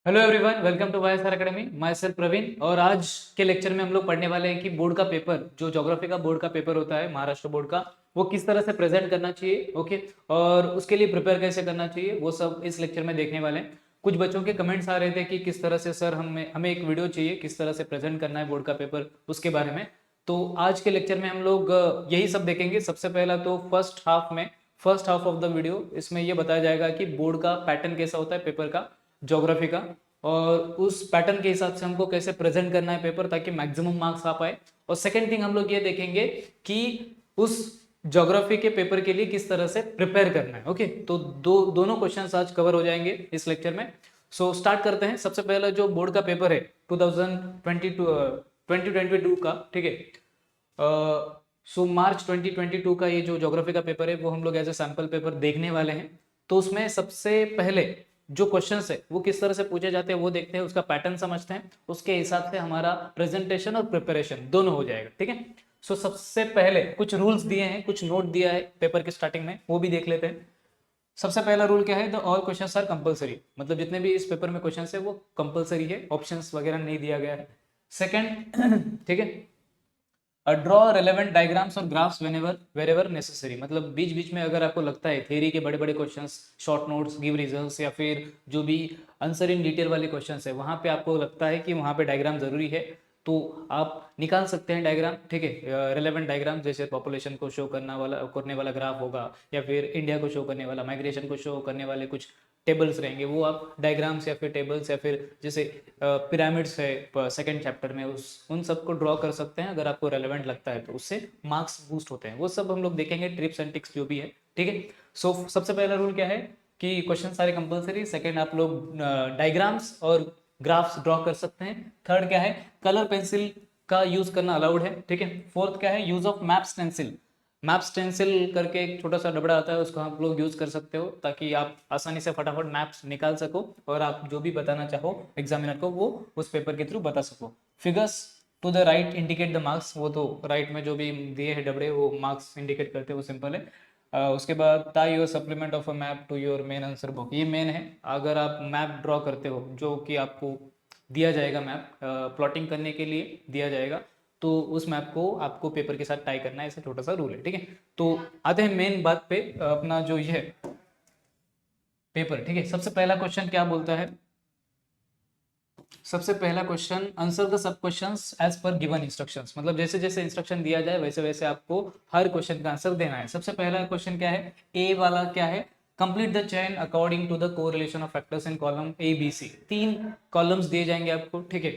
Hello everyone, welcome to Y S R academy. Myself Praveen. और आज के lecture में हम लोग पढ़ने वाले हैं कि बोर्ड का पेपर, जो ज्योग्राफी का बोर्ड का पेपर होता है महाराष्ट्र बोर्ड का, वो किस तरह से प्रेजेंट करना चाहिए। ओके, और उसके लिए प्रिपेयर कैसे करना चाहिए वो सब इस लेक्चर में देखने वाले हैं। कुछ बच्चों के कमेंट्स आ रहे थे कि किस तरह से सर हमें हमें एक वीडियो चाहिए किस तरह से प्रेजेंट करना है बोर्ड का पेपर, उसके बारे में। तो आज के लेक्चर में हम लोग यही सब देखेंगे। सबसे पहला तो first half of the video इसमें ये बताया जाएगा कि बोर्ड का पैटर्न कैसा होता है पेपर का, ज्योग्राफी का, और उस पैटर्न के हिसाब से हमको कैसे प्रेजेंट करना है पेपर ताकि मैक्सिमम मार्क्स आ पाए। और सेकंड थिंग हम लोग ये देखेंगे कि उस ज्योग्राफी के पेपर के लिए किस तरह से प्रिपेयर करना है। ओके, तो दोनों क्वेश्चंस आज कवर हो जाएंगे इस लेक्चर में। सो स्टार्ट करते हैं। सबसे पहला जो बोर्ड का पेपर है 2022 का, ठीक है। सो मार्च 2022 का ये जो ज्योग्राफी का पेपर है वो हम लोग एज ए सैंपल पेपर देखने वाले हैं। तो उसमें सबसे पहले जो क्वेश्चंस है वो किस तरह से पूछे जाते हैं वो देखते हैं, उसका पैटर्न समझते हैं, उसके हिसाब से हमारा प्रेजेंटेशन और प्रिपरेशन दोनों हो जाएगा, ठीक है। सो सबसे पहले कुछ रूल्स दिए हैं, कुछ नोट दिया है पेपर के स्टार्टिंग में, वो भी देख लेते हैं। सबसे पहला रूल क्या है, the all questions are compulsory, मतलब जितने भी इस पेपर में क्वेश्चंस है वो कंपलसरी है, ऑप्शंस वगैरह नहीं दिया गया है। सेकंड ठीक है, ड्रॉ रेलेवेंट डायग्राम्स और ग्राफ्स वेरेवर नेसेसरी, मतलब बीच बीच में अगर आपको लगता है थ्योरी के बड़े बड़े questions, short notes, give reasons, या फिर जो भी आंसर इन डिटेल वाले क्वेश्चंस है वहां पे आपको लगता है कि वहां पे डायग्राम जरूरी है तो आप निकाल सकते हैं डायग्राम, ठीक है। रेलेवेंट डायग्राम जैसे पॉपुलेशन को शो करने वाला ग्राफ होगा, या फिर इंडिया को शो करने वाला, माइग्रेशन को शो करने वाले कुछ टेबल्स रहेंगे, वो आप डायग्राम्स या फिर टेबल्स या फिर जैसे पिरामिड्स है सेकंड चैप्टर में, उस उन सबको ड्रॉ कर सकते हैं अगर आपको रेलेवेंट लगता है तो उससे मार्क्स बूस्ट होते हैं। वो सब हम लोग देखेंगे, ट्रिप्स एंड टिक्स जो भी है, ठीक है। सो सबसे पहला रूल क्या है कि क्वेश्चन सारे कंपलसरी। सेकंड, आप लोग डायग्राम्स और ग्राफ्स ड्रॉ कर सकते हैं। थर्ड क्या है, कलर पेंसिल का यूज करना अलाउड है, ठीक है। फोर्थ क्या है, use of map stencil. Map stencil करके एक छोटा सा डबड़ा आता है, उसको आप लोग यूज कर सकते हो ताकि आप आसानी से फटाफट मैप्स निकाल सको और आप जो भी बताना चाहो एग्जामिनर को वो उस पेपर के थ्रू बता सको। Figures to the right indicate the marks, वो तो राइट में जो भी दिए हैं डबड़े वो मार्क्स इंडिकेट करते हैं, वो सिंपल है। उसके बाद tie your supplement of a map to your main answer book, ये मेन है। अगर आप मैप ड्रॉ करते हो जो कि आपको दिया जाएगा, मैप प्लॉटिंग करने के लिए दिया जाएगा, तो उस मैप को आपको पेपर के साथ टाई करना है, ऐसा छोटा सा रूल है, ठीक है। तो आते हैं मेन बात पे, अपना जो ये है पेपर, ठीक है। सबसे पहला क्वेश्चन क्या बोलता है, सबसे पहला question, answer the sub questions as per given instructions, मतलब जैसे जैसे इंस्ट्रक्शन दिया जाए वैसे वैसे आपको हर क्वेश्चन का आंसर देना है। सबसे पहला क्वेश्चन क्या है, ए वाला क्या है, complete the chain according to the correlation of factors in column A B C. तीन कॉलम्स दिए जाएंगे आपको, ठीक है।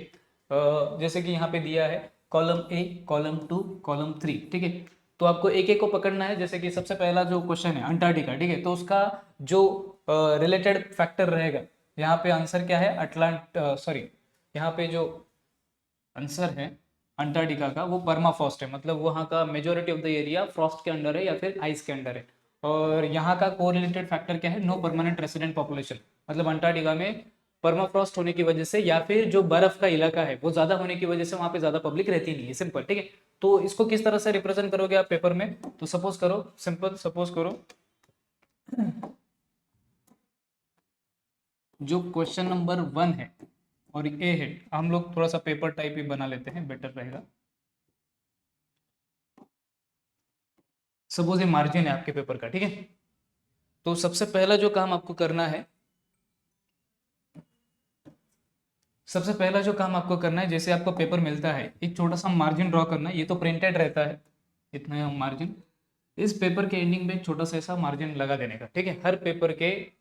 जैसे कि यहाँ पे दिया है column A, column to, column three, ठीक है। तो आपको एक एक को पकड़ना है। जैसे कि सबसे पहला जो क्वेश्चन है अंटार्कटिका, ठीक है, तो उसका जो रिलेटेड फैक्टर रहेगा, यहाँ पे आंसर क्या है, सॉरी, यहाँ पे जो आंसर है अंटार्कटिका का वो परमाफ्रॉस्ट है, मतलब वहाँ का majority of the area Frost के अंडर है या फिर आइस के अंडर है। और यहाँ का कोरिलेटेड फैक्टर क्या है, नो परमानेंट रेसिडेंट पॉपुलेशन, मतलब अंटार्कटिका में परमाफ्रॉस्ट होने की वजह से या फिर जो बर्फ का इलाका है वो ज्यादा होने की वजह से वहां पे ज्यादा पब्लिक रहती नहीं है, सिंपल, ठीक है। तो इसको किस तरह से रिप्रेजेंट करोगे आप पेपर में, तो सपोज करो, सिंपल सपोज करो जो क्वेश्चन नंबर 1 है और ए है, हम लोग थोड़ा सा पेपर टाइप ही बना लेते हैं, बेटर रहेगा। सपोज ये मार्जिन है आपके पेपर का, ठीक है। तो सबसे पहला जो काम आपको करना है, सबसे पहला जो काम आपको करना है, जैसे आपको पेपर मिलता है एक छोटा सा मार्जिन ड्रॉ करना है। ये तो प्रिंटेड रहता है इतना मार्जिन, इस पेपर के एंडिंग में एक छोटा सा ऐसा मार्जिन लगा देने का, ठीक है। हर पेपर के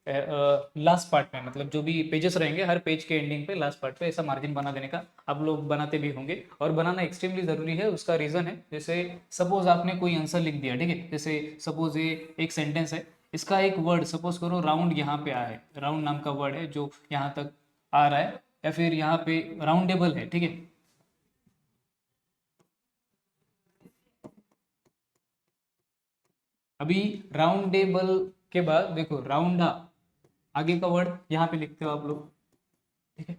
लास्ट पार्ट में, मतलब जो भी पेजेस रहेंगे हर पेज के एंडिंग पे लास्ट पार्ट पे ऐसा मार्जिन बना देने का। आप लोग बनाते भी होंगे और बनाना एक्सट्रीमली जरूरी है। उसका रीजन है, जैसे सपोज आपने कोई आंसर लिख दिया, ठीक है, जैसे सपोज ये एक सेंटेंस है, इसका एक वर्ड सपोज करो राउंड यहाँ पे आया है, राउंड नाम का वर्ड है जो यहाँ तक आ रहा है, या फिर यहाँ पे राउंडेबल है, ठीक है। अभी राउंडेबल के बाद देखो राउंडा, आगे का वर्ड यहाँ पे लिखते हो आप लोग, ठीक है।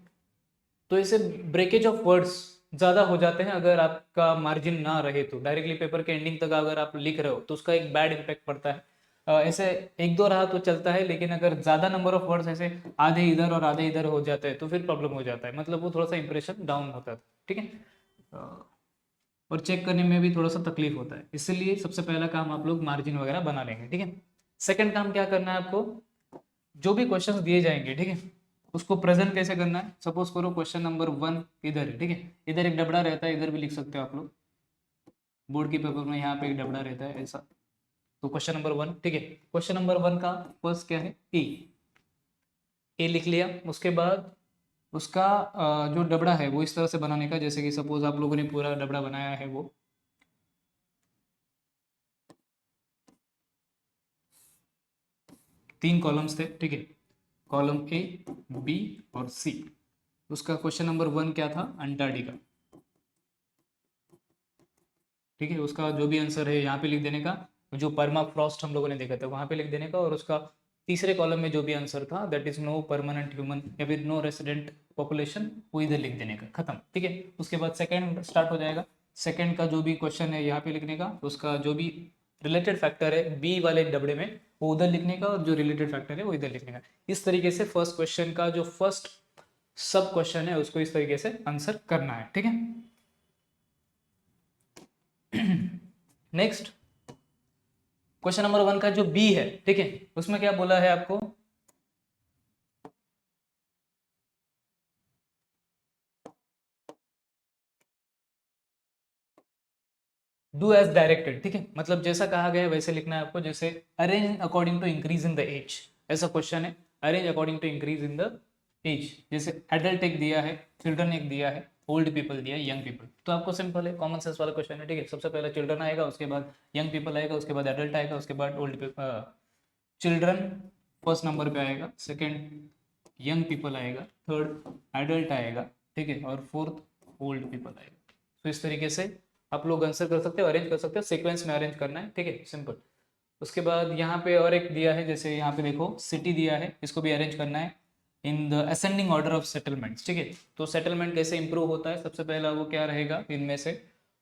तो ऐसे ब्रेकेज ऑफ वर्ड्स ज्यादा हो जाते हैं अगर आपका मार्जिन ना रहे तो, डायरेक्टली पेपर के एंडिंग तक अगर आप लिख रहे हो तो उसका एक बैड इम्पैक्ट पड़ता है। ऐसे एक दो रहा तो चलता है, लेकिन अगर ज्यादा नंबर ऑफ वर्ड्स ऐसे आधे इधर और आधे इधर हो जाते हैं तो फिर प्रॉब्लम हो जाता है, मतलब वो थोड़ा सा इंप्रेशन डाउन होता है। ठीक है, और चेक करने में भी थोड़ा सा तकलीफ होता है, इसलिए सबसे पहला काम आप लोग मार्जिन वगैरह बना लेंगे। ठीक है, सेकंड काम क्या करना है आपको, जो भी क्वेश्चंस दिए जाएंगे, ठीक है, उसको प्रेजेंट कैसे करना है। सपोज करो क्वेश्चन नंबर 1 इधर है, ठीक है, इधर एक डबड़ा रहता है, इधर भी लिख सकते हो आप लोग, बोर्ड के पेपर में यहाँ पे एक डबड़ा रहता है ऐसा। तो क्वेश्चन नंबर 1, ठीक है, क्वेश्चन नंबर 1 का फर्स्ट क्या है, ए लिख लिया। उसके बाद उसका जो डबड़ा है वो इस तरह से बनाने का, जैसे कि सपोज आप लोगों ने पूरा डबड़ा बनाया है, वो 3 कॉलम्स थे, ठीक है, कॉलम ए, बी और सी। उसका क्वेश्चन नंबर 1 क्या था, अंटार्कटिका। ठीक है, उसका जो भी आंसर है यहाँ पे लिख देने का, जो परमाफ्रॉस्ट हम लोगों ने देखा था वहाँ पे लिख देने का, और उसका तीसरे कॉलम में जो भी आंसर था, that is no permanent human या फिर नो रेसिडेंट पॉपुलेशन, वो इधर लिख देने का, खत्म। ठीक है, उसके बाद सेकंड स्टार्ट हो जाएगा। सेकंड का जो भी क्वेश्चन है यहाँ पे लिखने का, उसका जो भी रिलेटेड फैक्टर है बी वाले डबड़े में वो उधर लिखने का, और जो रिलेटेड फैक्टर है वो इधर लिखने का। इस तरीके से फर्स्ट क्वेश्चन का जो फर्स्ट सब क्वेश्चन है उसको इस तरीके से आंसर करना है। ठीक है, नेक्स्ट क्वेश्चन नंबर 1 का जो बी है, ठीक है, उसमें क्या बोला है आपको, डू एज डायरेक्टेड। ठीक है, मतलब जैसा कहा गया है वैसे लिखना है आपको, जैसे arrange according to increase in the age, ऐसा क्वेश्चन है, arrange according to increase in the age. जैसे एडल्ट एक दिया है, चिल्ड्रन एक दिया है, ओल्ड पीपल दिया है, यंग पीपल। तो आपको सिंपल है, कॉमन सेंस वाला क्वेश्चन है। ठीक है, सबसे पहले चिल्ड्रन आएगा, उसके बाद यंग पीपल आएगा, उसके बाद एडल्ट आएगा, उसके बाद old people. Children first number पे आएगा, सेकंड यंग पीपल आएगा, थर्ड एडल्ट आएगा, ठीक है, और फोर्थ ओल्ड पीपल आएगा। तो इस तरीके से आप लोग आंसर कर सकते हो, अरेंज कर सकते हो, सीक्वेंस में अरेंज करना है। ठीक है, सिंपल। उसके बाद यहाँ पे और एक दिया है, जैसे यहाँ पे देखो सिटी दिया है, इसको भी अरेंज करना है in the ascending order of settlements. ठीक है, तो सेटलमेंट कैसे इंप्रूव होता है, सबसे पहला वो क्या रहेगा इनमें से,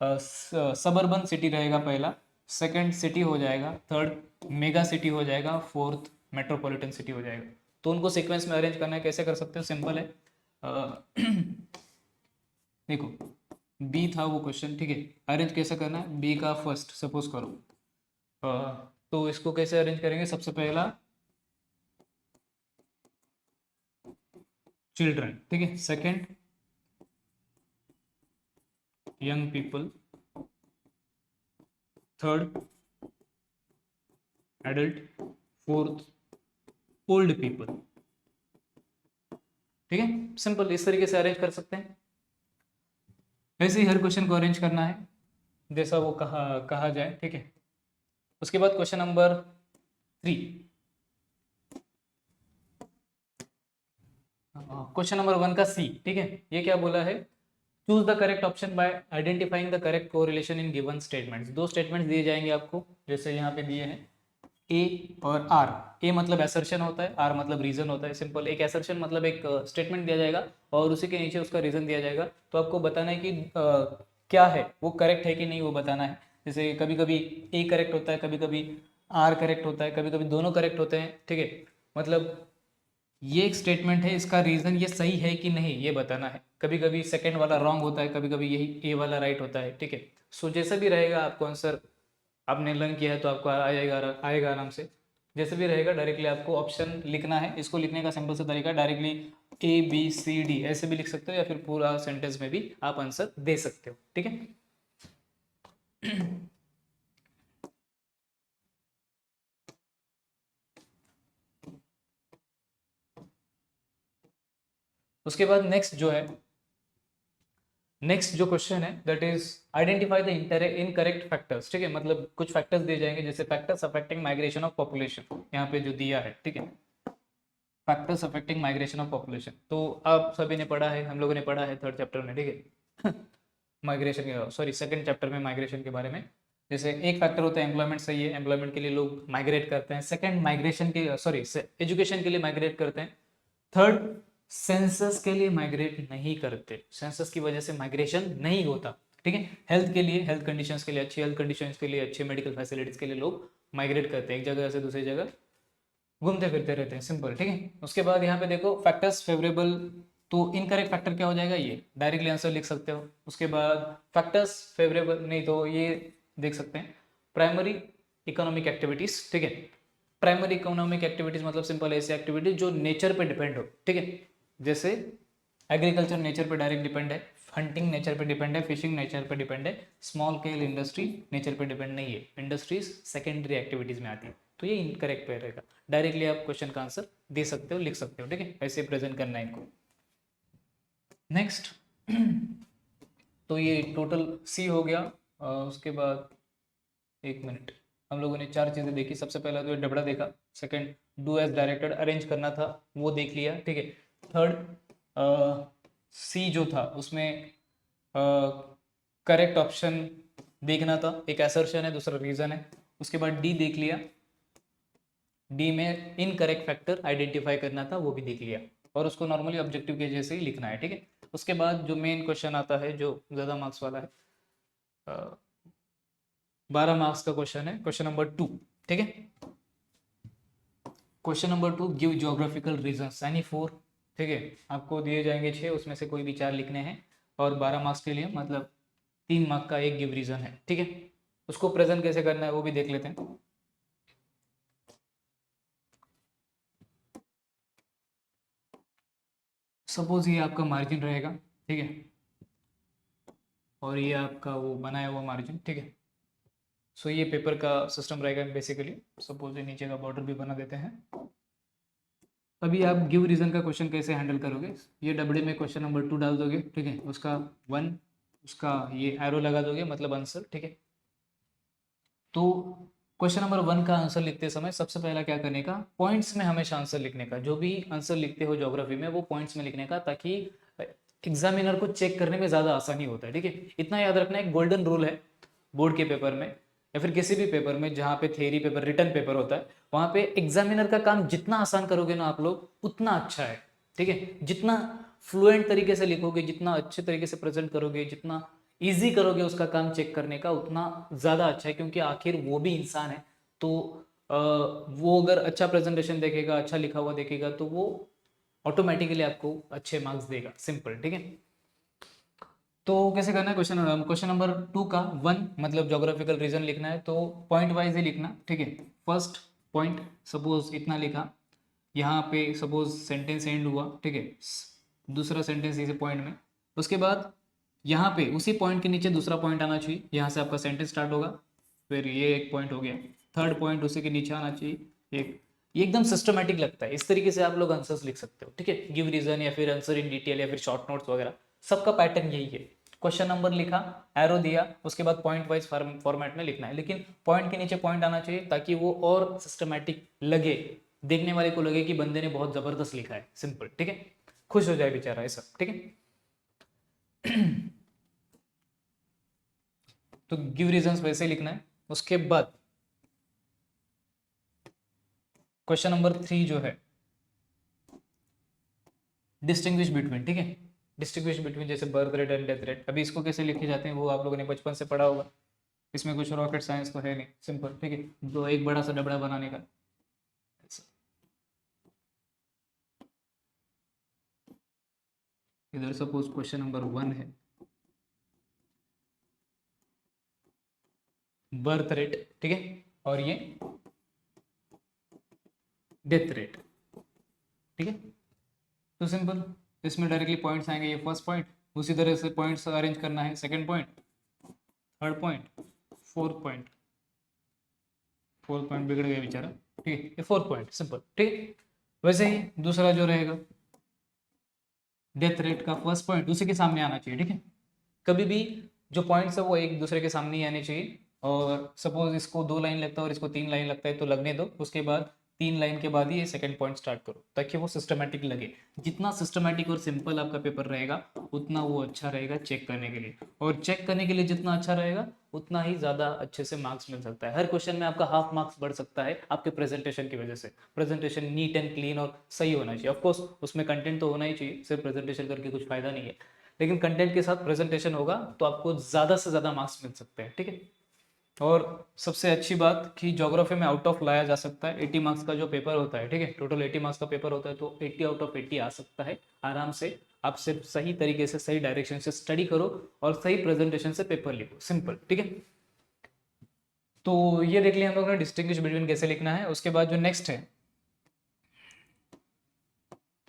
सबर्बन सिटी रहेगा पहला, सेकंड सिटी हो जाएगा, थर्ड मेगा सिटी हो जाएगा, फोर्थ मेट्रोपॉलिटन सिटी हो जाएगा। तो उनको सीक्वेंस में अरेंज करना है, कैसे कर सकते हो, सिंपल है। देखो बी था वो क्वेश्चन, ठीक है, अरेंज कैसे करना है, बी का फर्स्ट सपोज करो, तो इसको कैसे अरेंज करेंगे, सबसे पहला चिल्ड्रन, ठीक है, second young people, third adult, fourth old people. ठीक है, सिंपल, इस तरीके से अरेंज कर सकते हैं। वैसे ही हर क्वेश्चन को अरेंज करना है जैसा वो कहा जाए। ठीक है, उसके बाद क्वेश्चन नंबर 3, क्वेश्चन नंबर 1 का सी। ठीक है, ये क्या बोला है, choose the correct option buy identifying the correct correlation in given statements. दो स्टेटमेंट्स दिए जाएंगे आपको, जैसे यहाँ पे दिए हैं ए और आर। ए मतलब असर्शन होता है, आर मतलब रीजन होता है। सिंपल, एक असर्शन मतलब एक स्टेटमेंट दिया जाएगा और उसी के नीचे उसका रीजन दिया जाएगा, तो आपको बताना है कि क्या है वो करेक्ट है कि नहीं, वो बताना है। जैसे कभी कभी ए करेक्ट होता है, कभी कभी आर करेक्ट होता है, कभी कभी दोनों करेक्ट होते हैं। ठीक है, मतलब ये एक स्टेटमेंट है, इसका रीजन ये सही है कि नहीं ये बताना है। कभी कभी सेकंड वाला रॉन्ग होता है, कभी कभी यही ए वाला राइट होता है। ठीक है, सो जैसा भी रहेगा आपको आंसर, आपने लर्न किया है तो आपको आएगा आराम से। जैसे भी रहेगा डायरेक्टली आपको ऑप्शन लिखना है। इसको लिखने का सिंपल सा तरीका, directly A B C D ऐसे भी लिख सकते हो, या फिर पूरा सेंटेंस में भी आप आंसर दे सकते हो। ठीक है, उसके बाद नेक्स्ट जो है, नेक्स्ट जो क्वेश्चन है that is identify the incorrect factors. ठीक है, मतलब कुछ फैक्टर्स दिए जाएंगे, जैसे factors affecting migration of population, यहाँ पे जो दिया है। ठीक है, factors affecting migration of population, तो आप सभी ने पढ़ा है, हम लोगों ने पढ़ा है थर्ड चैप्टर में। ठीक है, माइग्रेशन के, सॉरी सेकंड चैप्टर में माइग्रेशन के बारे में। जैसे एक फैक्टर होता है एम्प्लॉयमेंट, सही है, एम्प्लॉयमेंट के लिए लोग माइग्रेट करते हैं। सेकंड माइग्रेशन के, सॉरी एजुकेशन के लिए माइग्रेट करते हैं। थर्ड सेंसस के लिए माइग्रेट नहीं करते, सेंसस की वजह से माइग्रेशन नहीं होता। ठीक है, हेल्थ के लिए, हेल्थ कंडीशंस के लिए, अच्छी हेल्थ कंडीशंस के लिए, अच्छे मेडिकल फैसिलिटीज के लिए लोग माइग्रेट करते हैं एक जगह से दूसरी जगह, घूमते फिरते रहते हैं, सिंपल, ठीक है। उसके बाद यहाँ पे देखो फैक्टर्स फेवरेबल, तो इनकरेक्ट फैक्टर क्या हो जाएगा, ये डायरेक्टली आंसर लिख सकते हो। उसके बाद फैक्टर्स फेवरेबल नहीं तो ये देख सकते हैं प्राइमरी इकोनॉमिक एक्टिविटीज, ठीक है। प्राइमरी इकोनॉमिक एक्टिविटीज मतलब सिंपल ऐसी एक्टिविटीज जो नेचर पे डिपेंड हो, ठीक है। जैसे एग्रीकल्चर नेचर पे डायरेक्ट डिपेंड है, हंटिंग नेचर पे डिपेंड है, फिशिंग नेचर पे डिपेंड है, स्मॉल स्केल इंडस्ट्री नेचर पे डिपेंड नहीं है, इंडस्ट्रीज सेकेंडरी एक्टिविटीज में आती है, तो ये इनकरेक्ट पे रहेगा। डायरेक्टली आप क्वेश्चन का आंसर दे सकते हो, लिख सकते हो, ठीक है, ऐसे प्रेजेंट करना है इनको। नेक्स्ट तो ये टोटल सी हो गया। उसके बाद एक मिनट, हम लोगों ने 4 चीज़ें देखी। सबसे पहला तो ये डबड़ा देखा, second do as directed, arrange करना था वो देख लिया, ठीक है। थर्ड सी जो था उसमें करेक्ट ऑप्शन देखना था, एक असर्शन है दूसरा रीजन है। उसके बाद डी देख लिया, डी में इनकरेक्ट फैक्टर आइडेंटिफाई करना था वो भी देख लिया, और उसको नॉर्मली ऑब्जेक्टिव के जैसे ही लिखना है, ठीक है। उसके बाद जो मेन क्वेश्चन आता है जो ज़्यादा मार्क्स वाला है, 12 मार्क्स का क्वेश्चन है, क्वेश्चन नंबर 2, ठीक है। Question number 2 give geographical reasons, यानी 4, ठीक है। आपको दिए जाएंगे 6, उसमें से कोई भी 4 लिखने हैं, और 12 मार्क्स के लिए मतलब 3 मार्क का एक गिव रीजन है, ठीक है। उसको प्रेजेंट कैसे करना है वो भी देख लेते हैं। सपोज ये आपका मार्जिन रहेगा, ठीक है, और ये आपका वो बनाया हुआ मार्जिन, ठीक है। सो ये पेपर का सिस्टम रहेगा बेसिकली। सपोज ये नीचे का बॉर्डर भी बना देते हैं। अभी आप गिव रीजन का क्वेश्चन कैसे हैंडल करोगे, ये डबड़े में क्वेश्चन नंबर 2 डाल दोगे, ठीक है, उसका 1, उसका ये एरो लगा दोगे मतलब आंसर, ठीक है। तो क्वेश्चन नंबर 1 का आंसर लिखते समय सबसे पहला क्या करने का, पॉइंट्स में हमेशा आंसर लिखने का। जो भी आंसर लिखते हो ज्योग्राफी में वो पॉइंट्स में लिखने का, ताकि एग्जामिनर को चेक करने में ज़्यादा आसानी होता है, ठीक है। इतना याद रखना, एक गोल्डन रूल है बोर्ड के पेपर में या फिर किसी भी पेपर में जहाँ पे थ्योरी पेपर रिटन पेपर होता है, वहाँ पे एग्जामिनर का काम जितना आसान करोगे ना आप लोग उतना अच्छा है, ठीक है। जितना फ्लुएंट तरीके से लिखोगे, जितना अच्छे तरीके से प्रेजेंट करोगे, जितना ईजी करोगे उसका काम चेक करने का, उतना ज़्यादा अच्छा है, क्योंकि आखिर वो भी इंसान है। तो वो अगर अच्छा प्रेजेंटेशन देखेगा, अच्छा लिखा हुआ देखेगा, तो वो ऑटोमेटिकली आपको अच्छे मार्क्स देगा, सिंपल, ठीक है। तो कैसे करना है, क्वेश्चन नंबर 2 का 1 मतलब ज्योग्राफिकल रीजन लिखना है, तो पॉइंट वाइज ही लिखना, ठीक है। फर्स्ट पॉइंट सपोज इतना लिखा, यहाँ पे सपोज सेंटेंस एंड हुआ, ठीक है, दूसरा सेंटेंस इसी पॉइंट में। उसके बाद यहाँ पे उसी पॉइंट के नीचे दूसरा पॉइंट आना चाहिए, यहाँ से आपका सेंटेंस स्टार्ट होगा, फिर ये एक पॉइंट हो गया, थर्ड पॉइंट उसी के नीचे आना चाहिए एक। ये एकदम सिस्टमेटिक लगता है, इस तरीके से आप लोग आंसर्स लिख सकते हो, ठीक है। गिव रीजन या फिर आंसर इन डिटेल या फिर शॉर्ट नोट्स वगैरह, सबका पैटर्न यही है। क्वेश्चन नंबर लिखा, एरो दिया, उसके बाद पॉइंट वाइज फॉर्मेट में लिखना है, लेकिन पॉइंट के नीचे पॉइंट आना चाहिए ताकि वो और सिस्टमेटिक लगे, देखने वाले को लगे कि बंदे ने बहुत जबरदस्त लिखा है, सिंपल, ठीक है। खुश हो जाए बेचारा ऐसा, ठीक है। तो गिव रीजंस वैसे ही लिखना है। उसके बाद क्वेश्चन नंबर 3 जो है डिस्टिंग्विश बिटवीन, ठीक है। डिस्टिंग्विश बिटवीन जैसे birth rate and death rate, अभी इसको कैसे लिखे जाते हैं वो आप लोगों ने बचपन से पढ़ा होगा, इसमें कुछ रॉकेट साइंस तो है नहीं, सिंपल, ठीक है। तो एक बड़ा सा डबड़ा बनाने का, इधर सपोज क्वेश्चन नंबर 1 है बर्थ रेट, ठीक है, और ये डेथ रेट, ठीक है। तो सिंपल, इसमें डायरेक्टली पॉइंट्स आएंगे, ये फर्स्ट पॉइंट, उसी तरह से पॉइंट्स अरेंज करना है, second point, third point, fourth point, fourth point बिगड़ गया बेचारा, ठीक है, ये फोर्थ पॉइंट, सिंपल, ठीक है। वैसे ही दूसरा जो रहेगा डेथ रेट का फर्स्ट पॉइंट उसी के सामने आना चाहिए, ठीक है। कभी भी जो पॉइंट्स है वो एक दूसरे के सामने ही आने चाहिए, और सपोज इसको 2 लाइन लगता है और इसको 3 लाइन लगता है तो लगने दो, उसके बाद 3 लाइन के बाद ही ये सेकंड पॉइंट स्टार्ट करो, ताकि वो सिस्टमेटिक लगे। जितना सिस्टमेटिक और सिंपल आपका पेपर रहेगा उतना वो अच्छा रहेगा चेक करने के लिए, और चेक करने के लिए जितना अच्छा रहेगा उतना ही ज़्यादा अच्छे से मार्क्स मिल सकता है। हर क्वेश्चन में आपका हाफ मार्क्स बढ़ सकता है आपके प्रेजेंटेशन की वजह से। प्रेजेंटेशन नीट एंड क्लीन और सही होना चाहिए, ऑफकोर्स उसमें कंटेंट तो होना ही चाहिए, सिर्फ प्रेजेंटेशन करके कुछ फायदा नहीं है, लेकिन कंटेंट के साथ प्रेजेंटेशन होगा तो आपको ज़्यादा से ज़्यादा मार्क्स मिल सकते हैं, ठीक है। और सबसे अच्छी बात कि ज्योग्राफी में आउट ऑफ लाया जा सकता है। 80 मार्क्स का जो पेपर होता है, ठीक है, टोटल 80 मार्क्स का पेपर होता है, तो 80 आउट ऑफ 80 आ सकता है आराम से। आप सिर्फ सही तरीके से सही डायरेक्शन से स्टडी करो और सही प्रेजेंटेशन से पेपर लिखो, सिंपल, ठीक है। तो ये देख लिया हम लोग ने डिस्टिंग्विश बिटवीन कैसे लिखना है। उसके बाद जो नेक्स्ट है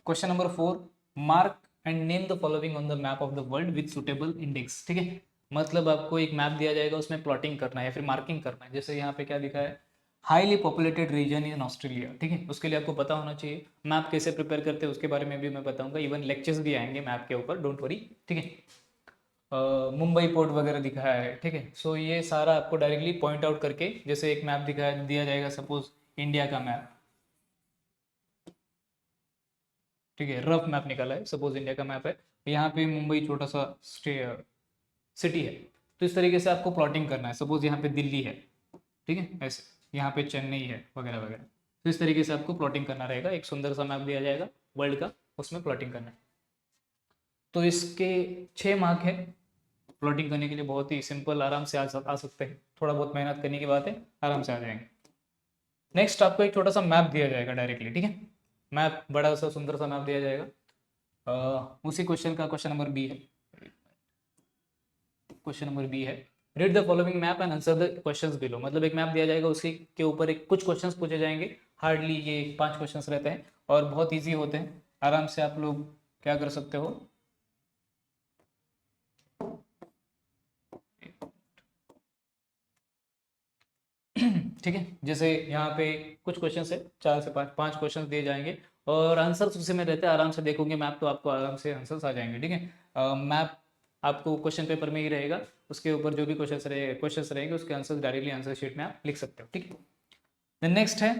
question number 4, mark and name the following on the map of the world with suitable index, ठीक है। मतलब आपको एक मैप दिया जाएगा, उसमें प्लॉटिंग करना है या फिर मार्किंग करना है। जैसे यहाँ पे क्या दिखा है, highly populated region in Australia, ठीक है। उसके लिए आपको पता होना चाहिए मैप कैसे प्रिपेयर करते हैं, उसके बारे में भी मैं बताऊंगा। इवन लेक्चर्स भी आएंगे मैप के ऊपर, डोंट वरी, ठीक है। मुंबई पोर्ट वगैरह दिखाया है, ठीक है। सो ये सारा आपको डायरेक्टली पॉइंट आउट करके, जैसे एक मैप दिखाया दिया जाएगा, सपोज इंडिया का मैप, ठीक है, रफ मैप निकाला है, सपोज इंडिया का मैप है, यहाँ पे मुंबई छोटा सा सिटी है। तो इस तरीके से आपको प्लॉटिंग करना है। सपोज यहाँ पे दिल्ली है, ठीक है, ऐसे यहाँ पे चेन्नई है वगैरह वगैरह। तो इस तरीके से आपको प्लॉटिंग करना रहेगा। एक सुंदर सा मैप दिया जाएगा वर्ल्ड का, उसमें प्लॉटिंग करना है। तो इसके 6 मार्क है प्लॉटिंग करने के लिए, बहुत ही सिंपल, आराम से आ सकते हैं। थोड़ा बहुत मेहनत करने की बात है, आराम से आ जाएंगे। नेक्स्ट आपको एक छोटा सा मैप दिया जाएगा डायरेक्टली, ठीक है। मैप बड़ा सा सुंदर सा मैप दिया जाएगा। उसी क्वेश्चन का क्वेश्चन नंबर बी है। क्वेश्चन नंबर बी है, read the following map and answer the questions below. मतलब एक मैप दिया जाएगा, उसी के ऊपर एक कुछ क्वेश्चंस पूछे जाएंगे। हार्डली ये 5 क्वेश्चंस रहते हैं और बहुत इजी होते हैं। आराम से आप लोग क्या कर सकते हो, ठीक है। जैसे यहाँ पे कुछ क्वेश्चन है, 4 से 5 क्वेश्चन दिए जाएंगे और आंसर्स उसी में रहते हैं। आराम से देखोगे मैप तो आपको आराम से आंसर्स आ जाएंगे, ठीक है। मैप आपको क्वेश्चन पेपर में ही रहेगा, उसके ऊपर जो भी क्वेश्चन रहेंगे उसके आंसर डायरेक्टली आंसर शीट में आप लिख सकते हो, ठीक है। देन नेक्स्ट है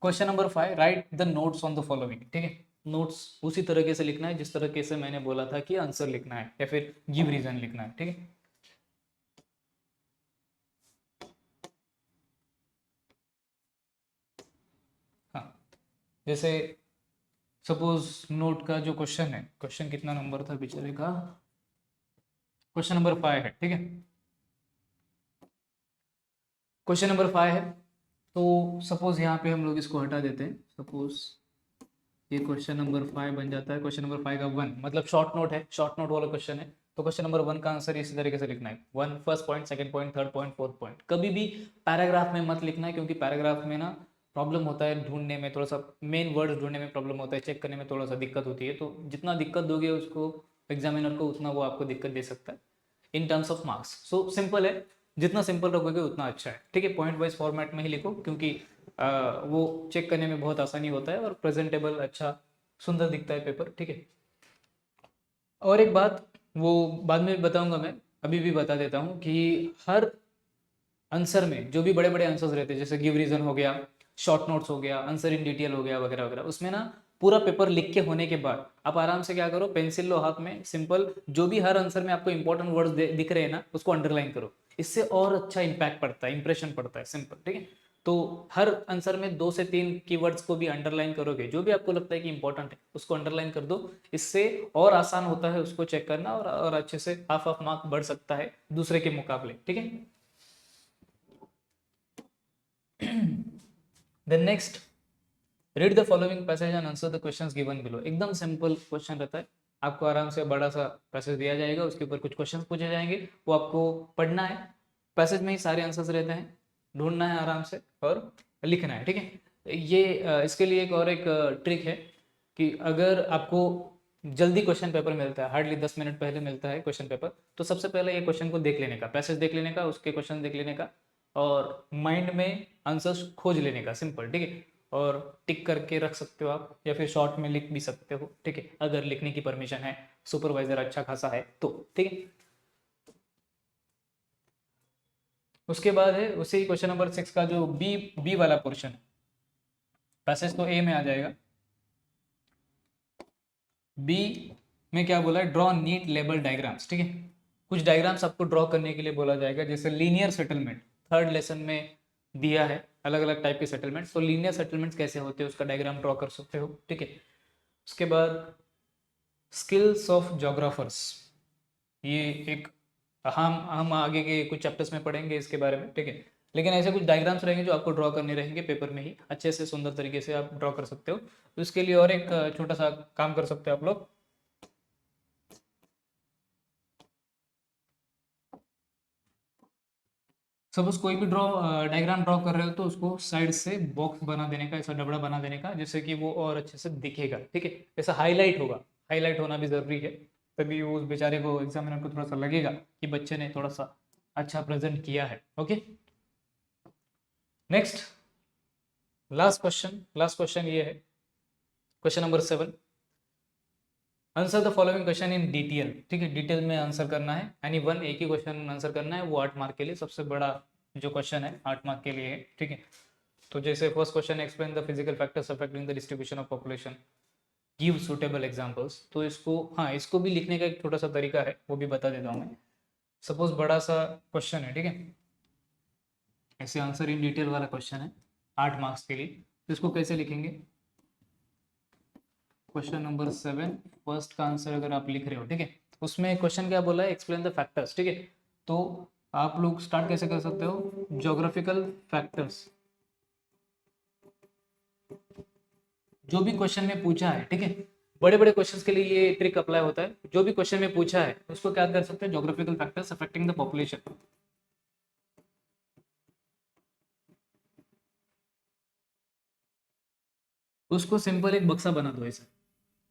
question number 5, right the notes on the following, ठीक है। नोट्स उसी तरीके से लिखना है जिस तरीके से मैंने बोला था कि आंसर लिखना है या फिर गिव रीजन लिखना है, ठीक है। हाँ, जैसे सपोज नोट का जो क्वेश्चन है, क्वेश्चन कितना नंबर था बेचारे का, क्वेश्चन नंबर 5 है, ठीक है। क्वेश्चन नंबर 5 है, तो सपोज यहाँ पे हम लोग इसको हटा देते हैं। सपोज ये क्वेश्चन नंबर 5 बन जाता है। क्वेश्चन नंबर 5 का 1 मतलब शॉर्ट नोट है, शॉर्ट नोट वाला क्वेश्चन है। तो क्वेश्चन नंबर 1 का आंसर इसी तरीके से लिखना है, 1 first point, second point, third point, fourth point. कभी भी पैराग्राफ में मत लिखना है, क्योंकि पैराग्राफ में ना प्रॉब्लम होता है ढूंढने में, थोड़ा सा मेन वर्ड ढूंढने में प्रॉब्लम होता है, चेक करने में थोड़ा सा दिक्कत होती है। तो जितना दिक्कत दोगे उसको एग्जामिनर को, उतना वो आपको दिक्कत दे सकता है in terms of marks. So simple है, जितना सिंपल रखोगे उतना अच्छा है, ठीक है। पॉइंट वाइज फॉर्मेट में ही लिखो, क्योंकि वो चेक करने में बहुत आसानी होता है और प्रेजेंटेबल अच्छा सुंदर दिखता है पेपर, ठीक है। और एक बात वो बाद में भी बताऊंगा, मैं अभी भी बता देता हूँ कि हर आंसर में जो भी बड़े बड़े आंसर्स रहते हैं, जैसे गिव रीजन हो गया, शॉर्ट नोट्स हो गया, आंसर इन डिटेल हो गया वगैरह वगैरह, उसमें ना पूरा पेपर लिख के होने के बाद आप आराम से क्या करो, पेंसिल लो हाथ में, सिंपल जो भी हर आंसर में आपको इंपॉर्टेंट वर्ड्स दिख रहे हैं ना, उसको अंडरलाइन करो। इससे और अच्छा इंपैक्ट पड़ता है, इंप्रेशन पड़ता है, सिंपल, ठीक है। तो हर आंसर में 2 से 3 कीवर्ड्स को भी अंडरलाइन करोगे, जो भी आपको लगता है कि इंपॉर्टेंट है उसको अंडरलाइन कर दो। इससे और आसान होता है उसको चेक करना, और अच्छे से हाफ मार्क बढ़ सकता है दूसरे के मुकाबले, ठीक है। Then next, read the following passage and answer the questions given below. एकदम सिंपल क्वेश्चन रहता है। आपको आराम से बड़ा सा पैसेज दिया जाएगा, उसके ऊपर कुछ क्वेश्चंस पूछे जाएंगे, वो आपको पढ़ना है। पैसेज में ही सारे आंसर्स रहते हैं, ढूंढना है आराम से और लिखना है, ठीक है। ये इसके लिए एक और एक ट्रिक है कि अगर आपको जल्दी क्वेश्चन पेपर मिलता है, हार्डली 10 मिनट पहले मिलता है क्वेश्चन पेपर, तो सबसे पहले ये क्वेश्चन को देख लेने का, पैसेज देख लेने का, उसके क्वेश्चन देख लेने का और माइंड में आंसर्स खोज लेने का, सिंपल, ठीक है। और टिक करके रख सकते हो आप, या फिर शॉर्ट में लिख भी सकते हो, ठीक है, अगर लिखने की परमिशन है, सुपरवाइजर अच्छा खासा है तो, ठीक है। उसके बाद है उसी क्वेश्चन नंबर 6 का जो बी बी वाला पोर्शन, पैसेज तो ए में आ जाएगा, बी में क्या बोला है, ड्रॉ नीट लेबल डायग्राम्स, ठीक है। कुछ डायग्राम्स आपको ड्रॉ करने के लिए बोला जाएगा, जैसे लीनियर सेटलमेंट थर्ड लेसन में दिया है, अलग अलग टाइप के सेटलमेंट। तो लीनियर सेटलमेंट्स कैसे होते हैं उसका डायग्राम ड्रॉ कर सकते हो, ठीक है। उसके बाद स्किल्स ऑफ जोग्राफर्स, ये एक हम आगे के कुछ चैप्टर्स में पढ़ेंगे इसके बारे में, ठीक है। लेकिन ऐसे कुछ डायग्राम्स रहेंगे जो आपको ड्रॉ करने रहेंगे पेपर में ही, अच्छे से सुंदर तरीके से आप ड्रॉ कर सकते हो। तो इसके लिए और एक छोटा सा काम कर सकते हो आप लोग। सपोज कोई भी डायग्राम ड्रॉ कर रहे हो तो उसको साइड से बॉक्स बना देने का, ऐसा डबड़ा बना देने का, जिससे कि वो और अच्छे से दिखेगा, ठीक है। ऐसा हाईलाइट होगा, हाईलाइट होना भी ज़रूरी है, तभी वो उस बेचारे को, एग्जामिनर को थोड़ा सा लगेगा कि बच्चे ने थोड़ा सा अच्छा प्रेजेंट किया है। ओके, नेक्स्ट लास्ट क्वेश्चन ये है, question number 7। Answer the following question in detail, ठीक है, डिटेल में आंसर करना है। एनी वन, एक ही क्वेश्चन आंसर करना है, वो 8 मार्क के लिए सबसे बड़ा जो क्वेश्चन है 8 मार्क के लिए है, ठीक है। तो जैसे first question, explain the physical factors affecting the distribution of population, give suitable examples. तो इसको, हाँ, इसको भी लिखने का एक छोटा सा तरीका है, वो भी बता देता हूँ मैं। सपोज बड़ा सा क्वेश्चन है, ठीक है, ऐसे आंसर इन डिटेल वाला क्वेश्चन है 8 मार्क्स के लिए, तो इसको कैसे लिखेंगे? क्वेश्चन नंबर 7 फर्स्ट का आंसर अगर आप लिख रहे हो, ठीक है, उसमें क्वेश्चन क्या बोला है, एक्सप्लेन द फैक्टर्स, ठीक है। तो आप लोग स्टार्ट कैसे कर सकते हो, ज्योग्राफिकल फैक्टर्स, जो भी क्वेश्चन में पूछा है, ठीक है। बड़े बड़े क्वेश्चंस के लिए ये ट्रिक अप्लाई होता है, जो भी क्वेश्चन में पूछा है उसको क्या कर सकते हैं, geographical factors affecting the population. उसको सिंपल एक बक्सा बना दो ऐसे,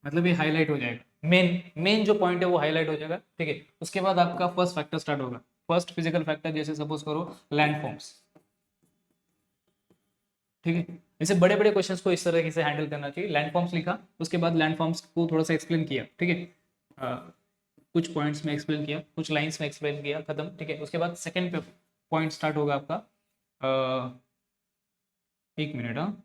मतलब ये हाईलाइट हो जाएगा, मेन मेन जो पॉइंट है वो हाईलाइट हो जाएगा, ठीक है। उसके बाद आपका फर्स्ट फैक्टर स्टार्ट होगा, फर्स्ट फिजिकल फैक्टर, जैसे सपोज करो लैंडफॉर्म्स, ठीक है। ऐसे बड़े बड़े क्वेश्चंस को इस तरीके से हैंडल करना चाहिए। लैंडफॉर्म्स लिखा, उसके बाद लैंडफॉर्म्स को थोड़ा सा एक्सप्लेन किया, ठीक है, कुछ पॉइंट्स में एक्सप्लेन किया, कुछ लाइंस में एक्सप्लेन किया, खत्म, ठीक है। उसके बाद सेकंड पॉइंट स्टार्ट होगा आपका, एक मिनट, हाँ,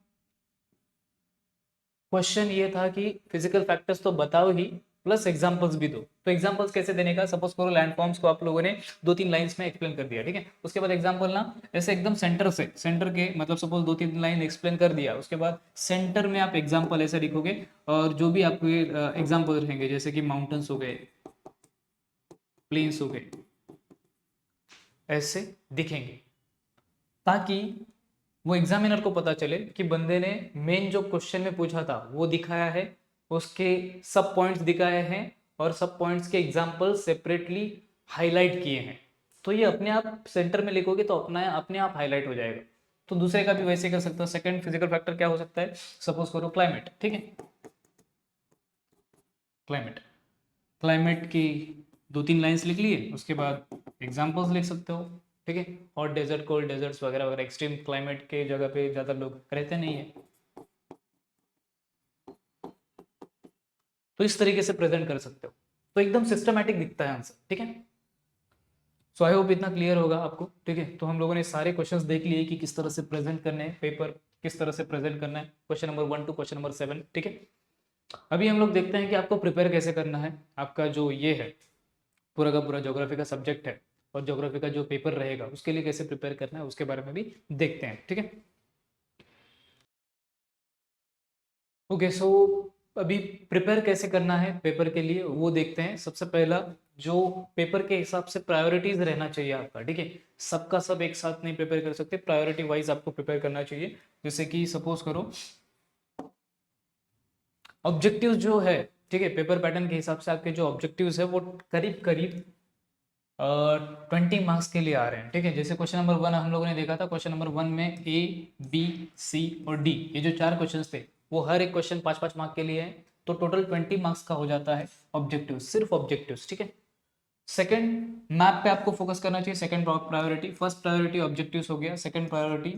क्वेश्चन ये था कि फिजिकल फैक्टर्स तो बताओ ही, प्लस एग्जांपल्स भी दो। तो एग्जांपल्स कैसे देने का, सपोज करो लैंडफॉर्म्स को आप लोगों ने 2-3 लाइंस में एक्सप्लेन कर दिया, ठीक है। उसके बाद एग्जांपल ना, ऐसे एकदम सेंटर से, सेंटर के मतलब सपोज 2-3 लाइन एक्सप्लेन कर दिया, उसके बाद सेंटर में आप एग्जांपल ऐसे लिखोगे, और जो भी आपके एग्जांपल रहेंगे, जैसे कि माउंटेन्स हो गए, प्लेन्स हो गए, ऐसे दिखेंगे, ताकि वो एग्जामिनर को पता चले कि बंदे ने मेन जो क्वेश्चन में पूछा था वो दिखाया है, उसके सब पॉइंट्स दिखाए हैं, और सब पॉइंट्स के एग्जाम्पल सेपरेटली हाईलाइट किए हैं। तो ये अपने आप सेंटर में लिखोगे तो अपने आप हाईलाइट हो जाएगा। तो दूसरे का भी वैसे कर सकते हो। सेकंड फिजिकल फैक्टर क्या हो सकता है, सपोज करो क्लाइमेट, ठीक है, क्लाइमेट, क्लाइमेट की 2-3 लाइंस लिख लिए, उसके बाद एग्जाम्पल्स लिख सकते हो, ठीक है। हॉट डेजर्ट, कोल्ड डेजर्ट्स वगैरह वगैरह, एक्सट्रीम क्लाइमेट के जगह पे ज़्यादा लोग रहते नहीं है, तो इस तरीके से प्रेजेंट कर सकते हो, तो एकदम सिस्टमैटिक दिखता है आंसर, ठीक है। सो आई होप इतना क्लियर होगा आपको, ठीक है। तो हम लोगों ने सारे क्वेश्चंस देख लिए कि किस तरह से प्रेजेंट करने हैं पेपर, किस तरह से प्रेजेंट करना है, question number 1 to question number 7, ठीक है। अभी हम लोग देखते हैं कि आपको प्रिपेयर कैसे करना है। आपका जो ये है पूरा का पूरा ज्योग्राफी का सब्जेक्ट है, और ज्योग्राफी का जो पेपर रहेगा उसके लिए कैसे प्रिपेयर करना है उसके बारे में भी देखते हैं, ठीक है। ओके, सो अभी प्रिपेयर कैसे करना है पेपर के लिए वो देखते हैं। सबसे पहला, जो पेपर के हिसाब से प्रायोरिटीज रहना चाहिए आपका, ठीक है। सबका सब एक साथ नहीं प्रिपेयर कर सकते, प्रायोरिटी वाइज आपको प्रिपेयर करना चाहिए। जैसे कि सपोज करो ऑब्जेक्टिव्स जो है, ठीक है, पेपर पैटर्न के हिसाब से आपके जो ऑब्जेक्टिव्स है वो करीब करीब 20 मार्क्स के लिए आ रहे हैं, ठीक है। जैसे क्वेश्चन नंबर 1 हम लोगों ने देखा था, क्वेश्चन नंबर 1 में ए, बी, सी और डी, ये जो 4 क्वेश्चन थे वो हर एक क्वेश्चन 5-5 मार्क्स के लिए है, तो टोटल 20 मार्क्स का हो जाता है ऑब्जेक्टिव, सिर्फ ऑब्जेक्टिव, ठीक है। सेकंड, मैप पे आपको फोकस करना चाहिए, second priority. First priority objectives हो गया, सेकंड प्रायोरिटी,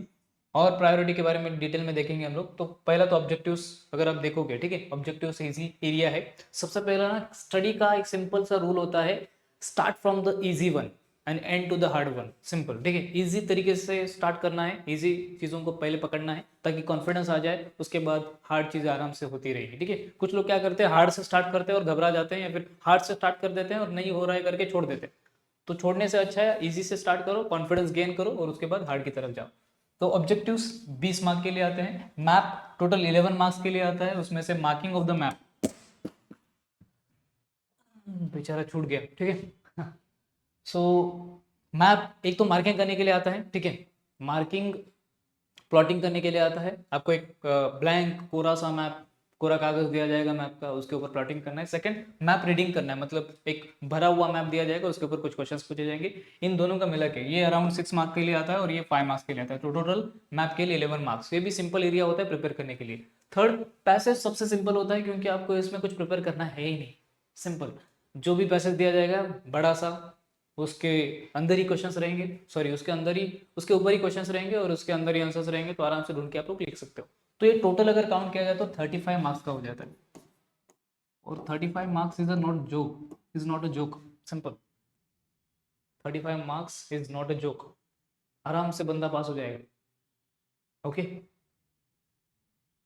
और प्रायोरिटी के बारे में डिटेल में देखेंगे हम लोग। तो पहला तो ऑब्जेक्टिव्स अगर आप देखोगे, ठीक है, ऑब्जेक्टिव्स इजी एरिया है। सबसे पहला ना, स्टडी का एक सिंपल सा रूल होता है, start from the easy one and and to the hard one, simple, ठीक है। इजी तरीके से स्टार्ट करना है, इजी चीज़ों को पहले पकड़ना है ताकि कॉन्फिडेंस आ जाए, उसके बाद हार्ड चीज़ें आराम से होती रहेगी, ठीक है। कुछ लोग क्या करते हैं, हार्ड से स्टार्ट करते हैं और घबरा जाते हैं, या फिर हार्ड से स्टार्ट कर देते हैं और नहीं हो रहा है करके छोड़ देते हैं। तो छोड़ने से अच्छा है इजी से स्टार्ट करो, कॉन्फिडेंस गेन करो, और उसके बाद हार्ड की तरफ जाओ। तो ऑब्जेक्टिव्स 20 मार्क के लिए आते हैं, मैप टोटल 11 मार्क्स के लिए आता है, उसमें से मार्किंग ऑफ द मैप बेचारा छूट गया, ठीक है। सो मैप एक तो मार्किंग करने के लिए आता है, ठीक है, मार्किंग प्लॉटिंग करने के लिए आता है। आपको एक ब्लैंक कोरा सा मैप, कोरा कागज दिया जाएगा मैप का, उसके ऊपर प्लॉटिंग करना है। सेकंड, मैप रीडिंग करना है, मतलब एक भरा हुआ मैप दिया जाएगा, उसके ऊपर कुछ क्वेश्चंस पूछे जाएंगे। इन दोनों का मिला के ये अराउंड 6 मार्क्स के लिए आता है और ये 5 मार्क्स के लिए आता है, तो टोटल मैप के लिए 11 मार्क्स। ये भी सिंपल एरिया होता है प्रिपेयर करने के लिए। थर्ड, पैसेज सबसे सिंपल होता है क्योंकि आपको इसमें कुछ प्रिपेयर करना है ही नहीं, सिंपल। जो भी पैसेज दिया जाएगा बड़ा सा, उसके अंदर ही क्वेश्चंस रहेंगे, सॉरी उसके अंदर ही, उसके ऊपर ही क्वेश्चंस रहेंगे और उसके अंदर ही आंसर्स रहेंगे, तो आराम से ढूंढ के आप लोग लिख सकते हो। तो ये टोटल अगर काउंट किया जाए तो 35 मार्क्स का हो जाता है। और 35 marks is a not joke, is not a joke, simple. 35 marks is not a joke, आराम से बंदा पास हो जाएगा। ओके,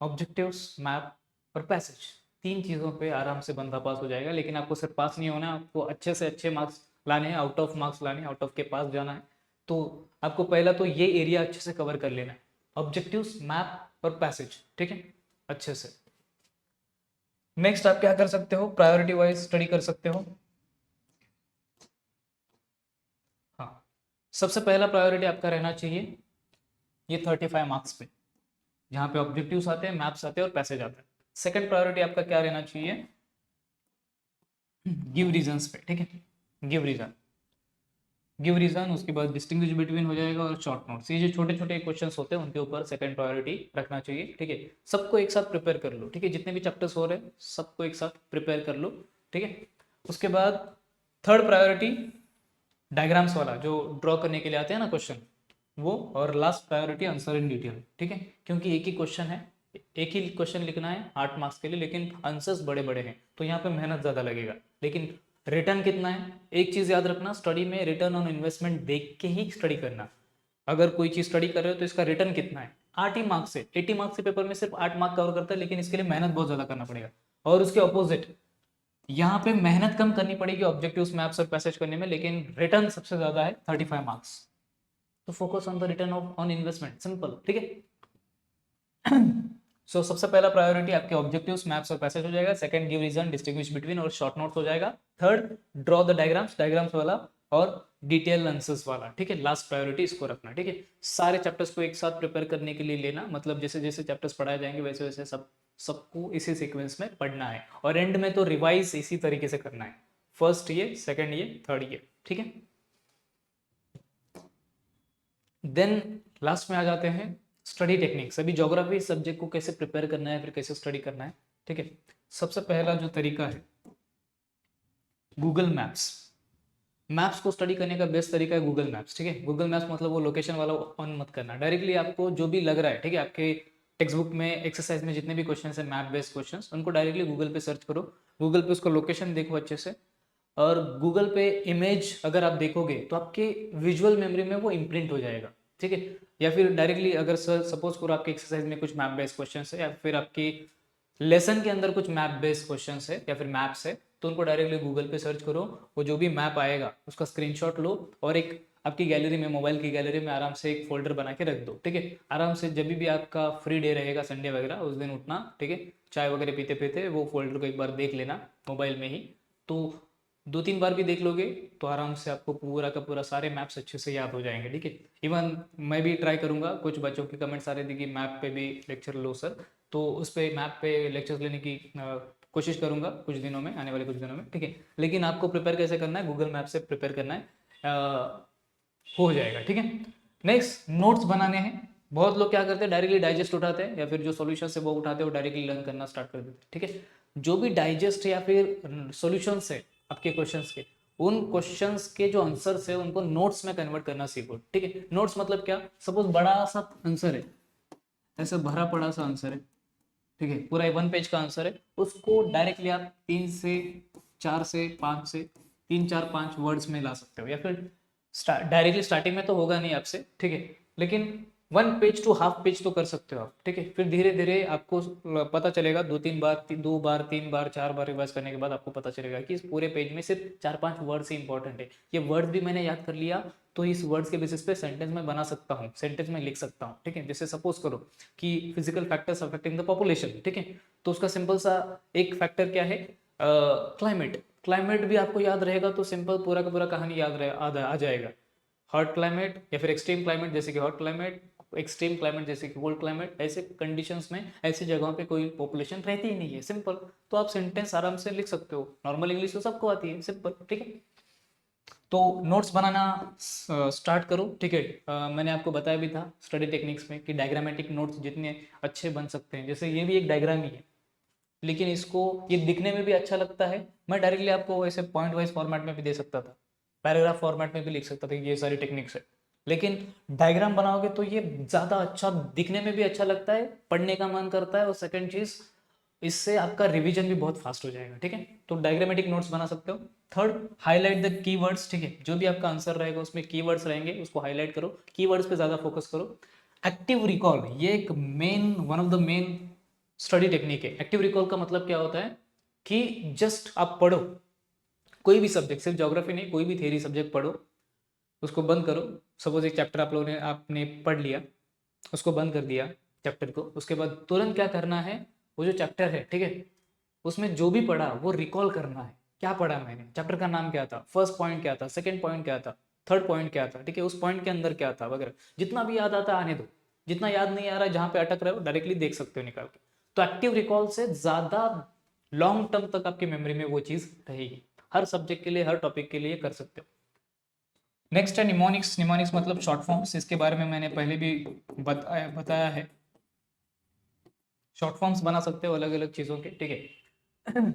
ऑब्जेक्टिव्स, मैप और पैसेज, तीन चीज़ों पे आराम से बंदा पास हो जाएगा। लेकिन आपको सिर्फ पास नहीं होना है, आपको अच्छे से अच्छे मार्क्स लाने हैं, आउट ऑफ मार्क्स लाने हैं, आउट ऑफ के पास जाना है। तो आपको पहला तो ये एरिया अच्छे से कवर कर लेना है, ऑब्जेक्टिव्स, मैप और पैसेज, ठीक है, अच्छे से। नेक्स्ट आप क्या कर सकते हो, प्रायोरिटी वाइज स्टडी कर सकते हो। हाँ, सबसे पहला प्रायोरिटी आपका रहना चाहिए ये 35 मार्क्स पे, जहाँ पे ऑब्जेक्टिव्स आते हैं, मैप्स आते हैं और पैसेज आता है। सेकंड प्रायोरिटी आपका क्या रहना चाहिए, गिव रीजंस पे, ठीक है, गिव रीजन, गिव रीजन, उसके बाद डिस्टिंग्विश बिटवीन हो जाएगा और शॉर्ट नोट्स। ये जो छोटे छोटे क्वेश्चंस होते हैं उनके ऊपर सेकंड प्रायोरिटी रखना चाहिए, ठीक है। सबको एक साथ प्रिपेयर कर लो, ठीक है, जितने भी चैप्टर्स हो रहे हैं सबको एक साथ प्रिपेयर कर लो, ठीक है। उसके बाद थर्ड प्रायोरिटी डायग्राम्स वाला, जो ड्रॉ करने के लिए आते हैं ना क्वेश्चन, वो। और last priority answer in detail, ठीक है, क्योंकि एक ही क्वेश्चन है, एक ही क्वेश्चन लिखना है 8 मार्क्स के लिए, लेकिन आंसर्स बड़े बड़े हैं, तो यहाँ पे मेहनत ज़्यादा लगेगा। लेकिन रिटर्न कितना है, एक चीज़ याद रखना, स्टडी में रिटर्न ऑन इन्वेस्टमेंट देख के ही स्टडी करना। अगर कोई चीज़ स्टडी कर रहे हो तो इसका रिटर्न कितना है, 8 ही मार्क्स से, 80 मार्क्स से पेपर में सिर्फ 8 मार्क कवर करता है, लेकिन इसके लिए मेहनत बहुत ज़्यादा करना पड़ेगा। और उसके अपोजिट यहाँ पे मेहनत कम करनी पड़ेगी ऑब्जेक्टिव्स, मैप्स और पैसेज करने में, लेकिन रिटर्न सबसे ज़्यादा है 35 मार्क्स। तो focus on the return on investment, simple, ठीक है। सो सबसे पहला प्रायोरिटी आपके ऑब्जेक्टिव्स, मैप्स और पैसेज हो जाएगा। Second, give reason, distinguish between और शॉर्ट नोट्स हो जाएगा। Third, draw the diagrams, diagrams वाला और डिटेल आंसर्स वाला, ठीक है। लास्ट प्रायोरिटी इसको रखना, ठीक है। सारे चैप्टर्स को एक साथ प्रिपेयर करने के लिए लेना, मतलब जैसे जैसे चैप्टर्स पढ़ाए जाएंगे वैसे वैसे सबको इसी सीक्वेंस में पढ़ना है, और एंड में तो रिवाइज इसी तरीके से करना है, फर्स्ट ये, सेकंड ये, थर्ड ये, ठीक है। देन लास्ट में आ जाते हैं स्टडी टेक्निक्स। अभी ज्योग्राफी सब्जेक्ट को कैसे प्रिपेयर करना है, फिर कैसे स्टडी करना है, ठीक है। सबसे पहला जो तरीका है, गूगल मैप्स। मैप्स को स्टडी करने का बेस्ट तरीका है गूगल मैप्स, ठीक है। गूगल मैप्स मतलब वो लोकेशन वाला ऑन मत करना, डायरेक्टली आपको जो भी लग रहा है, ठीक है, आपके टेक्स्ट बुक में, एक्सरसाइज में जितने भी क्वेश्चन है मैप बेस्ड क्वेश्चन, उनको डायरेक्टली गूगल पे सर्च करो, गूगल पे उसका लोकेशन देखो अच्छे से, और गूगल पे इमेज अगर आप देखोगे तो आपके विजुअल मेमोरी में वो इम्प्रिंट हो जाएगा, ठीक है। या फिर डायरेक्टली अगर सपोज करो आपके एक्सरसाइज में कुछ मैप बेस्ड क्वेश्चन है, या फिर आपकी लेसन के अंदर कुछ मैप बेस्ड क्वेश्चन है या फिर मैप्स है, तो उनको डायरेक्टली गूगल पे सर्च करो, वो जो भी मैप आएगा उसका स्क्रीनशॉट लो और एक आपकी गैलरी में, मोबाइल की गैलरी में आराम से एक फोल्डर बना के रख दो, ठीक है। आराम से जब भी आपका फ्री डे रहेगा, संडे वगैरह, उस दिन उठना, ठीक है, चाय वगैरह पीते पीते वो फोल्डर को एक बार देख लेना मोबाइल में ही। तो 2-3 बार भी देख लोगे तो आराम से आपको पूरा का पूरा सारे मैप्स अच्छे से याद हो जाएंगे, ठीक है। इवन मैं भी ट्राई करूंगा, कुछ बच्चों के कमेंट्स आ रहे थे कि मैप पे भी लेक्चर लो सर, तो उस पर मैप पे लेक्चर्स लेने की कोशिश करूंगा कुछ दिनों में, आने वाले कुछ दिनों में, ठीक है। लेकिन आपको प्रिपेयर कैसे करना है, गूगल मैप से प्रिपेयर करना है, हो जाएगा, ठीक है। नेक्स्ट, नोट्स बनाने हैं। बहुत लोग क्या करते हैं, डायरेक्टली डाइजेस्ट उठाते हैं या फिर जो सॉल्यूशन है वो उठाते हैं, वो डायरेक्टली लर्न करना स्टार्ट कर देते हैं, ठीक है। जो भी डाइजेस्ट या फिर सॉल्यूशंस है आपके क्वेश्चंस के, उन क्वेश्चंस के जो आंसर्स है उनको नोट्स में कन्वर्ट करना सीखो, ठीक है। नोट्स मतलब क्या, सपोज बड़ा सा आंसर है, ऐसा भरा पड़ा सा आंसर है, ठीक है, पूरा 1 पेज का आंसर है, उसको डायरेक्टली आप 3 से 4 से 5 से 3-4-5 वर्ड्स में ला सकते हो, या फिर डायरेक्टली स्टार्टिंग में तो होगा नहीं आपसे, ठीक है, लेकिन 1 पेज टू हाफ पेज तो कर सकते हो आप, ठीक है। फिर धीरे धीरे आपको पता चलेगा, 2-3 बार 4 बार रिवाइज करने के बाद आपको पता चलेगा कि इस पूरे पेज में सिर्फ 4-5 वर्ड्स ही इंपॉर्टेंट है। ये वर्ड भी मैंने याद कर लिया तो इस वर्ड्स के बेसिस पे सेंटेंस में बना सकता हूँ, सेंटेंस में लिख सकता हूँ, ठीक है। जैसे सपोज करो कि physical factors affecting the population, ठीक है, तो उसका सिंपल सा एक फैक्टर क्या है, क्लाइमेट, क्लाइमेट भी आपको याद रहेगा तो सिंपल पूरा का पूरा कहानी याद रहे आ जाएगा। हॉट क्लाइमेट या फिर एक्सट्रीम क्लाइमेट जैसे कि हॉट क्लाइमेट, एक्सट्रीम क्लाइमेट जैसे कि कोल्ड क्लाइमेट, ऐसे कंडीशंस में ऐसी जगहों पे कोई पॉपुलेशन रहती ही नहीं है, सिंपल। तो आप सेंटेंस आराम से लिख सकते हो, नॉर्मल इंग्लिश तो सबको आती है, सिंपल, ठीक है। तो नोट्स बनाना स्टार्ट करो, ठीक है। मैंने आपको बताया भी था स्टडी टेक्निक्स में कि डायग्रामेटिक नोट्स जितने अच्छे बन सकते हैं, जैसे ये भी एक डायग्राम ही है, लेकिन इसको ये दिखने में भी अच्छा लगता है। मैं डायरेक्टली आपको ऐसे पॉइंट वाइज फॉर्मेट में भी दे सकता था, पैराग्राफ फॉर्मेट में भी लिख सकता था कि ये सारी टेक्निक्स है, लेकिन डायग्राम बनाओगे तो ये ज़्यादा अच्छा दिखने में भी अच्छा लगता है, पढ़ने का मन करता है, और सेकंड चीज़ इससे आपका रिवीजन भी बहुत फास्ट हो जाएगा, ठीक है। तो डायग्रामेटिक नोट्स बना सकते हो। थर्ड, हाईलाइट द कीवर्ड्स, ठीक है। जो भी आपका आंसर रहेगा उसमें कीवर्ड्स रहेंगे, उसको हाईलाइट करो, कीवर्ड्स पे ज़्यादा फोकस करो। एक्टिव रिकॉल, ये एक main, one of the main study technique है। एक्टिव रिकॉल का मतलब क्या होता है कि जस्ट आप पढ़ो कोई भी सब्जेक्ट, सिर्फ ज्योग्राफी नहीं, कोई भी थ्योरी सब्जेक्ट पढ़ो, उसको बंद करो। सपोज एक चैप्टर आप लोगों ने आपने पढ़ लिया, उसको बंद कर दिया चैप्टर को, उसके बाद तुरंत क्या करना है, वो जो चैप्टर है, ठीक है, उसमें जो भी पढ़ा वो रिकॉल करना है। क्या पढ़ा मैंने, चैप्टर का नाम क्या था, फर्स्ट पॉइंट क्या था, सेकंड पॉइंट क्या था, थर्ड पॉइंट क्या था, ठीक है, उस पॉइंट के अंदर क्या था वगैरह। जितना भी याद आता आने दो, जितना याद नहीं आ रहा है, जहाँ पे अटक रहे हो डायरेक्टली देख सकते हो निकाल के। तो एक्टिव रिकॉल से ज़्यादा लॉन्ग टर्म तक आपकी मेमोरी में वो चीज़ रहेगी। हर सब्जेक्ट के लिए, हर टॉपिक के लिए कर सकते हो। नेक्स्ट है निमोनिक्स। निमोनिक्स मतलब शॉर्ट फॉर्म्स, इसके बारे में मैंने पहले भी बताया है। शॉर्ट फॉर्म्स बना सकते हो अलग अलग चीज़ों के, ठीक है।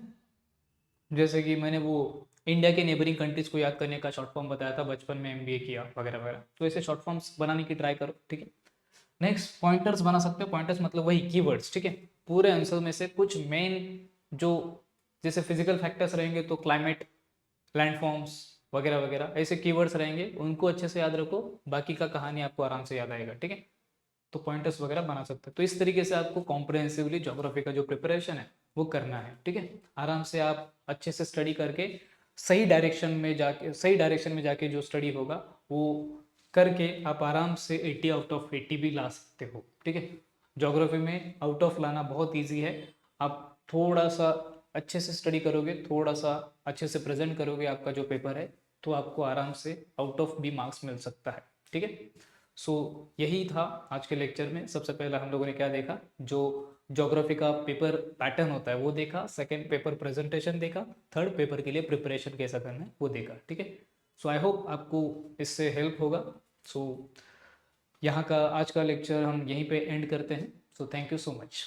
जैसे कि मैंने वो इंडिया के नेबरिंग कंट्रीज को याद करने का शॉर्ट फॉर्म बताया था बचपन में, एमबीए किया वगैरह वगैरह, तो ऐसे शॉर्ट फॉर्म्स बनाने की ट्राई करो, ठीक है। नेक्स्ट, पॉइंटर्स बना सकते हो। पॉइंटर्स मतलब वही कीवर्ड्स, ठीक है। पूरे आंसर में से कुछ मेन जो, जैसे फिजिकल फैक्टर्स रहेंगे तो क्लाइमेट, लैंडफॉर्म्स वगैरह वगैरह, ऐसे कीवर्ड्स रहेंगे, उनको अच्छे से याद रखो, बाकी का कहानी आपको आराम से याद आएगा, ठीक है। तो पॉइंटर्स वगैरह बना सकते हैं। तो इस तरीके से आपको कॉम्प्रहेंसिवली ज्योग्राफी का जो प्रिपरेशन है वो करना है, ठीक है। आराम से आप अच्छे से स्टडी करके सही डायरेक्शन में जाके जो स्टडी होगा वो करके आप आराम से 80 आउट ऑफ 80 भी ला सकते हो, ठीक है। ज्योग्राफी में आउट ऑफ लाना बहुत ईजी है। आप थोड़ा सा अच्छे से स्टडी करोगे, थोड़ा सा अच्छे से प्रेजेंट करोगे आपका जो पेपर है, तो आपको आराम से आउट ऑफ भी मार्क्स मिल सकता है, ठीक है। सो यही था आज के लेक्चर में। सबसे पहले हम लोगों ने क्या देखा, जो ज्योग्राफी का पेपर पैटर्न होता है वो देखा, सेकंड पेपर प्रेजेंटेशन देखा, थर्ड पेपर के लिए प्रिपरेशन कैसा करना है वो देखा, ठीक है। सो आई होप आपको इससे हेल्प होगा। सो यहाँ का आज का लेक्चर हम यहीं पे एंड करते हैं। So thank you so much.